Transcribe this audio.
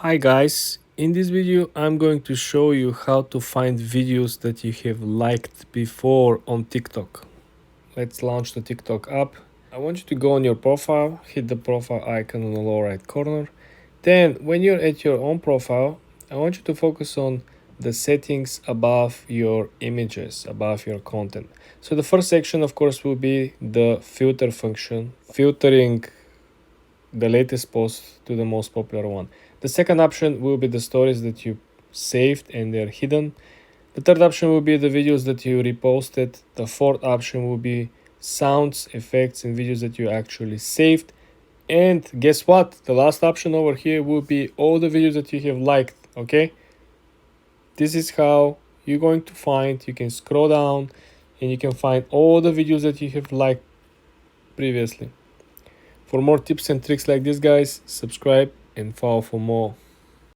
Hi guys, in this video I'm going to show you how to find videos that you have liked before on TikTok. Let's launch the TikTok app. I want you to go on your profile, hit the profile icon on the lower right corner. Then when you're at your own profile, I want you to focus on the settings above your images, above your content. So the first section of course will be the filter function, filtering the latest post to the most popular one. The second option will be the stories that you saved and they're hidden. The third option will be the videos that you reposted. The fourth option will be sounds, effects, and videos that you actually saved. And guess what? The last option over here will be all the videos that you have liked, okay? This is how you're going to find, you can scroll down and you can find all the videos that you have liked previously. For more tips and tricks like this, guys, subscribe and follow for more.